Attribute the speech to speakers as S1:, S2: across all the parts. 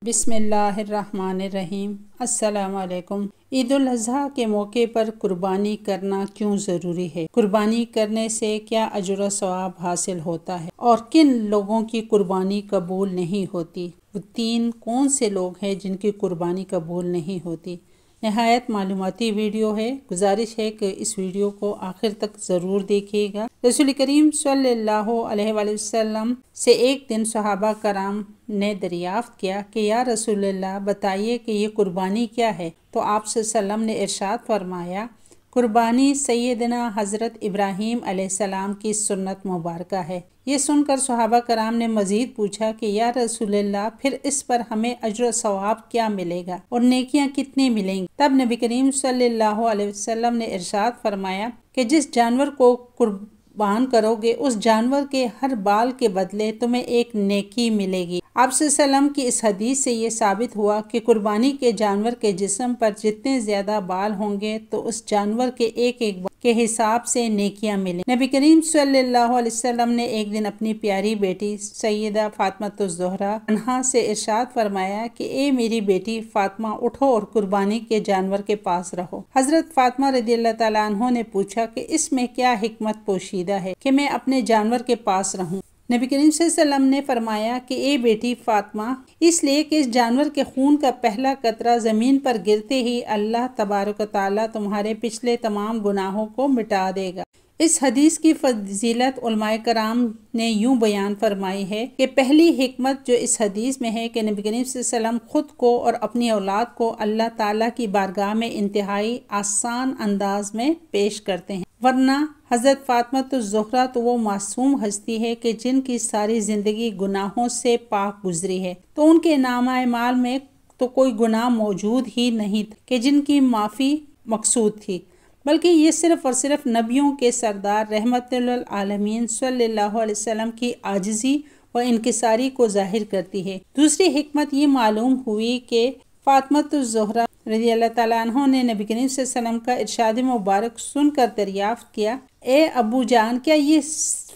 S1: بسم اللہ الرحمن الرحیم۔ السلام علیکم۔ عید الاضحیٰ کے موقع پر قربانی کرنا کیوں ضروری ہے؟ قربانی کرنے سے کیا اجر و ثواب حاصل ہوتا ہے اور کن لوگوں کی قربانی قبول نہیں ہوتی؟ وہ کون سے لوگ ہیں جن کی قربانی قبول نہیں ہوتی؟ نہایت معلوماتی ویڈیو ہے، گزارش ہے کہ اس ویڈیو کو آخر تک ضرور دیکھیے گا۔ رسول کریم صلی اللہ علیہ وآلہ وسلم سے ایک دن صحابہ کرام نے دریافت کیا کہ یا رسول اللہ بتائیے کہ یہ قربانی کیا ہے؟ تو آپ صلی اللہ علیہ وسلم نے ارشاد فرمایا، قربانی سیدنا حضرت ابراہیم علیہ السلام کی سنت مبارکہ ہے۔ یہ سن کر صحابہ کرام نے مزید پوچھا کہ یا رسول اللہ پھر اس پر ہمیں اجر و ثواب کیا ملے گا اور نیکیاں کتنی ملیں گی؟ تب نبی کریم صلی اللہ علیہ وسلم نے ارشاد فرمایا کہ جس جانور کو قربان کرو گے اس جانور کے ہر بال کے بدلے تمہیں ایک نیکی ملے گی۔ آپ صلی اللہ علیہ وسلم کی اس حدیث سے یہ ثابت ہوا کہ قربانی کے جانور کے جسم پر جتنے زیادہ بال ہوں گے تو اس جانور کے ایک بال کے حساب سے نیکیاں ملیں۔ نبی کریم صلی اللہ علیہ وسلم نے ایک دن اپنی پیاری بیٹی سیدہ فاطمہ الزہرا عنہا سے ارشاد فرمایا کہ اے میری بیٹی فاطمہ اٹھو اور قربانی کے جانور کے پاس رہو۔ حضرت فاطمہ رضی اللہ تعالیٰ عنہ نے پوچھا کہ اس میں کیا حکمت پوشیدہ ہے کہ میں اپنے جانور کے پاس رہوں؟ نبی کریم صلی اللہ علیہ وسلم نے فرمایا کہ اے بیٹی فاطمہ، اس لیے کہ اس جانور کے خون کا پہلا قطرہ زمین پر گرتے ہی اللہ تبارک و تعالیٰ تمہارے پچھلے تمام گناہوں کو مٹا دے گا۔ اس حدیث کی فضیلت علماء کرام نے یوں بیان فرمائی ہے کہ پہلی حکمت جو اس حدیث میں ہے کہ نبی کریم صلی اللہ علیہ وسلم خود کو اور اپنی اولاد کو اللہ تعالیٰ کی بارگاہ میں انتہائی آسان انداز میں پیش کرتے ہیں، ورنہ حضرت فاطمہ الزہرا تو وہ معصوم ہستی ہے کہ جن کی ساری زندگی گناہوں سے پاک گزری ہے، تو ان کے نامہ اعمال میں تو کوئی گناہ موجود ہی نہیں کہ جن کی معافی مقصود تھی، بلکہ یہ صرف اور صرف نبیوں کے سردار رحمت للعالمین صلی اللہ علیہ وسلم کی عاجزی و انکساری کو ظاہر کرتی ہے۔ دوسری حکمت یہ معلوم ہوئی کہ فاطمہ الزہرا رضی اللہ تعالیٰ عنہ نے نبی کریم صلی اللہ علیہ وسلم کا ارشاد مبارک سن کر دریافت کیا، اے ابو جان، کیا یہ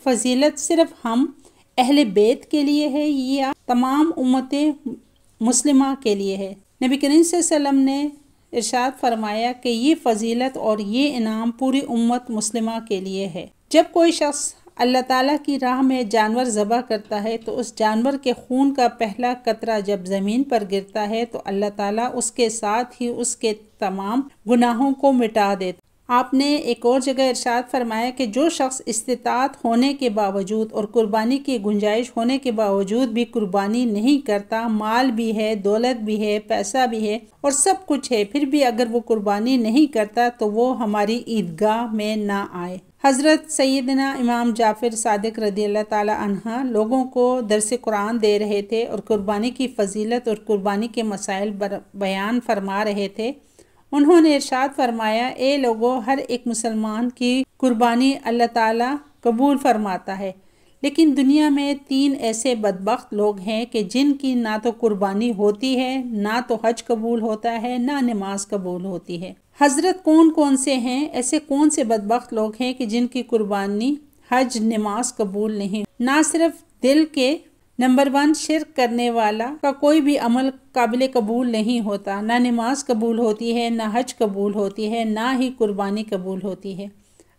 S1: فضیلت صرف ہم اہل بیت کے لیے ہے یا تمام امت مسلمہ کے لیے ہے؟ نبی کریم صلی اللہ علیہ وسلم نے ارشاد فرمایا کہ یہ فضیلت اور یہ انعام پوری امت مسلمہ کے لیے ہے۔ جب کوئی شخص اللہ تعالیٰ کی راہ میں جانور ذبح کرتا ہے تو اس جانور کے خون کا پہلا قطرہ جب زمین پر گرتا ہے تو اللہ تعالیٰ اس کے ساتھ ہی اس کے تمام گناہوں کو مٹا دیتا۔ آپ نے ایک اور جگہ ارشاد فرمایا کہ جو شخص استطاعت ہونے کے باوجود اور قربانی کی گنجائش ہونے کے باوجود بھی قربانی نہیں کرتا، مال بھی ہے، دولت بھی ہے، پیسہ بھی ہے اور سب کچھ ہے، پھر بھی اگر وہ قربانی نہیں کرتا تو وہ ہماری عیدگاہ میں نہ آئے۔ حضرت سیدنا امام جعفر صادق رضی اللہ تعالی عنہ لوگوں کو درس قرآن دے رہے تھے اور قربانی کی فضیلت اور قربانی کے مسائل بیان فرما رہے تھے۔ انہوں نے ارشاد فرمایا، اے لوگو، ہر ایک مسلمان کی قربانی اللہ تعالیٰ قبول فرماتا ہے، لیکن دنیا میں 3 ایسے بدبخت لوگ ہیں کہ جن کی نہ تو قربانی ہوتی ہے، نہ تو حج قبول ہوتا ہے، نہ نماز قبول ہوتی ہے۔ حضرت کون سے ہیں؟ ایسے کون سے بدبخت لوگ ہیں کہ جن کی قربانی، حج، نماز قبول نہیں؟ نہ صرف دل کے نمبر 1 شرک کرنے والا کا کوئی بھی عمل قابل قبول نہیں ہوتا، نہ نماز قبول ہوتی ہے، نہ حج قبول ہوتی ہے، نہ ہی قربانی قبول ہوتی ہے۔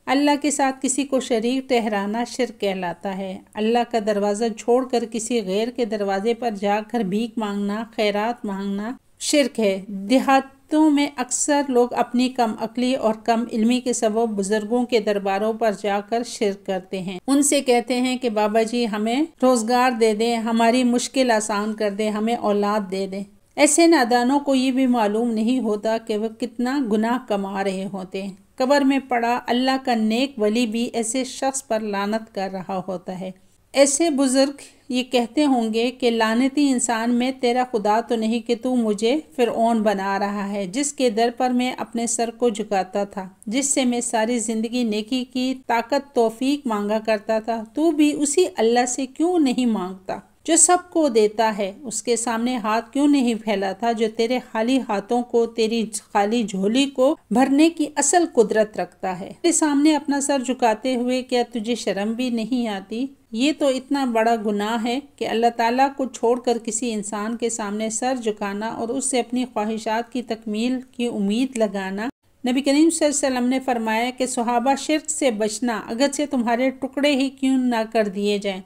S1: اللہ کے ساتھ کسی کو شریک ٹھہرانا شرک کہلاتا ہے۔ اللہ کا دروازہ چھوڑ کر کسی غیر کے دروازے پر جا کر بھیک مانگنا، خیرات مانگنا شرک ہے۔ دیہاتوں میں اکثر لوگ اپنی کم عقلی اور کم علمی کے سبب بزرگوں کے درباروں پر جا کر شرک کرتے ہیں۔ ان سے کہتے ہیں کہ بابا جی ہمیں روزگار دے دیں، ہماری مشکل آسان کر دیں، ہمیں اولاد دے دیں۔ ایسے نادانوں کو یہ بھی معلوم نہیں ہوتا کہ وہ کتنا گناہ کما رہے ہوتے ہیں۔ قبر میں پڑا اللہ کا نیک ولی بھی ایسے شخص پر لعنت کر رہا ہوتا ہے۔ ایسے بزرگ یہ کہتے ہوں گے کہ لعنتی انسان، میں تیرا خدا تو نہیں کہ تو مجھے فرعون بنا رہا ہے، جس کے در پر میں اپنے سر کو جھکاتا تھا، جس سے میں ساری زندگی نیکی کی طاقت توفیق مانگا کرتا تھا، تو بھی اسی اللہ سے کیوں نہیں مانگتا؟ جو سب کو دیتا ہے، اس کے سامنے ہاتھ کیوں نہیں پھیلاتا جو تیرے خالی ہاتھوں کو، تیری خالی جھولی کو بھرنے کی اصل قدرت رکھتا ہے۔ تیرے سامنے اپنا سر جھکاتے ہوئے کیا تجھے شرم بھی نہیں آتی؟ یہ تو اتنا بڑا گناہ ہے کہ اللہ تعالیٰ کو چھوڑ کر کسی انسان کے سامنے سر جھکانا اور اس سے اپنی خواہشات کی تکمیل کی امید لگانا۔ نبی کریم صلی اللہ علیہ وسلم نے فرمایا کہ صحابہ شرک سے بچنا، اگرچہ تمہارے ٹکڑے ہی کیوں نہ کر دیے جائیں،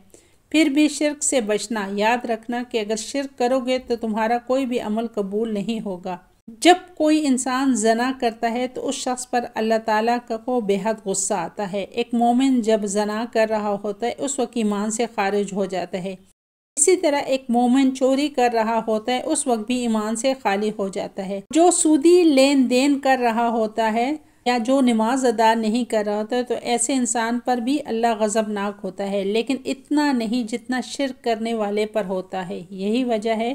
S1: پھر بھی شرک سے بچنا۔ یاد رکھنا کہ اگر شرک کرو گے تو تمہارا کوئی بھی عمل قبول نہیں ہوگا۔ جب کوئی انسان زنا کرتا ہے تو اس شخص پر اللہ تعالیٰ کو بے حد غصہ آتا ہے۔ ایک مومن جب زنا کر رہا ہوتا ہے اس وقت ایمان سے خارج ہو جاتا ہے۔ اسی طرح ایک مومن چوری کر رہا ہوتا ہے اس وقت بھی ایمان سے خالی ہو جاتا ہے۔ جو سودی لین دین کر رہا ہوتا ہے یا جو نماز ادا نہیں کر رہا ہوتا ہے تو ایسے انسان پر بھی اللہ غضبناک ہوتا ہے، لیکن اتنا نہیں جتنا شرک کرنے والے پر ہوتا ہے۔ یہی وجہ ہے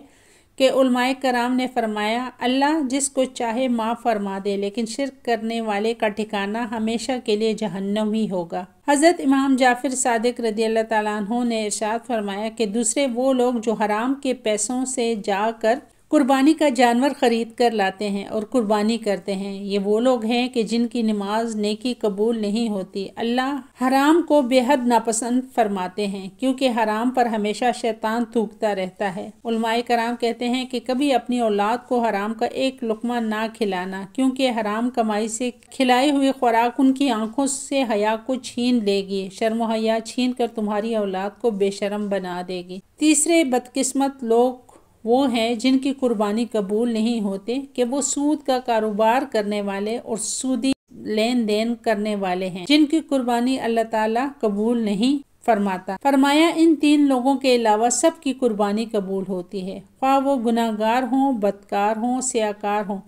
S1: کہ علماء کرام نے فرمایا اللہ جس کو چاہے معاف فرما دے، لیکن شرک کرنے والے کا ٹھکانہ ہمیشہ کے لیے جہنم ہی ہوگا۔ حضرت امام جعفر صادق رضی اللہ تعالیٰ عنہ نے ارشاد فرمایا کہ دوسرے وہ لوگ جو حرام کے پیسوں سے جا کر قربانی کا جانور خرید کر لاتے ہیں اور قربانی کرتے ہیں، یہ وہ لوگ ہیں کہ جن کی نماز نیکی قبول نہیں ہوتی۔ اللہ حرام کو بے حد ناپسند فرماتے ہیں کیونکہ حرام پر ہمیشہ شیطان تھوکتا رہتا ہے۔ علماء کرام کہتے ہیں کہ کبھی اپنی اولاد کو حرام کا ایک لقمہ نہ کھلانا، کیونکہ حرام کمائی سے کھلائی ہوئی خوراک ان کی آنکھوں سے حیا کو چھین لے گی، شرم و حیا چھین کر تمہاری اولاد کو بے شرم بنا دے گی۔ تیسرے بدقسمت لوگ وہ ہیں جن کی قربانی قبول نہیں ہوتے کہ وہ سود کا کاروبار کرنے والے اور سودی لین دین کرنے والے ہیں، جن کی قربانی اللہ تعالیٰ قبول نہیں فرماتا۔ فرمایا ان تین لوگوں کے علاوہ سب کی قربانی قبول ہوتی ہے، خواہ وہ گناہ گار ہوں، بدکار ہوں، سیاکار ہوں۔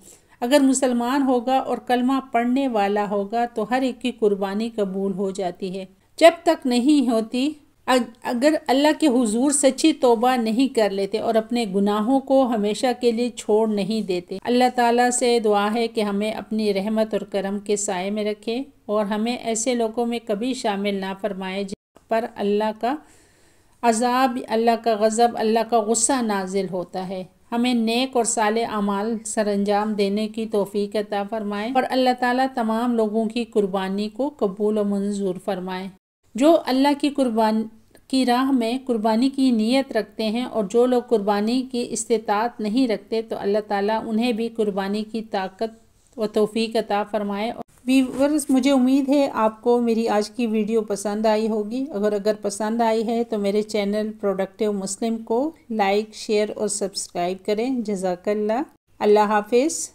S1: اگر مسلمان ہوگا اور کلمہ پڑھنے والا ہوگا تو ہر ایک کی قربانی قبول ہو جاتی ہے۔ جب تک نہیں ہوتی، اگر اللہ کے حضور سچی توبہ نہیں کر لیتے اور اپنے گناہوں کو ہمیشہ کے لیے چھوڑ نہیں دیتے۔ اللہ تعالیٰ سے دعا ہے کہ ہمیں اپنی رحمت اور کرم کے سائے میں رکھے اور ہمیں ایسے لوگوں میں کبھی شامل نہ فرمائے جن پر اللہ کا عذاب، اللہ کا غضب، اللہ کا غصہ نازل ہوتا ہے۔ ہمیں نیک اور صالح اعمال سر انجام دینے کی توفیق عطا فرمائے اور اللہ تعالیٰ تمام لوگوں کی قربانی کو قبول و منظور فرمائے۔ جو اللہ کی قربانی کی راہ میں قربانی کی نیت رکھتے ہیں اور جو لوگ قربانی کی استطاعت نہیں رکھتے تو اللہ تعالیٰ انہیں بھی قربانی کی طاقت و توفیق عطا فرمائے۔ ویورز، مجھے امید ہے آپ کو میری آج کی ویڈیو پسند آئی ہوگی۔ اگر پسند آئی ہے تو میرے چینل پروڈکٹیو مسلم کو لائک، شیئر اور سبسکرائب کریں۔ جزاک اللہ۔ اللہ حافظ۔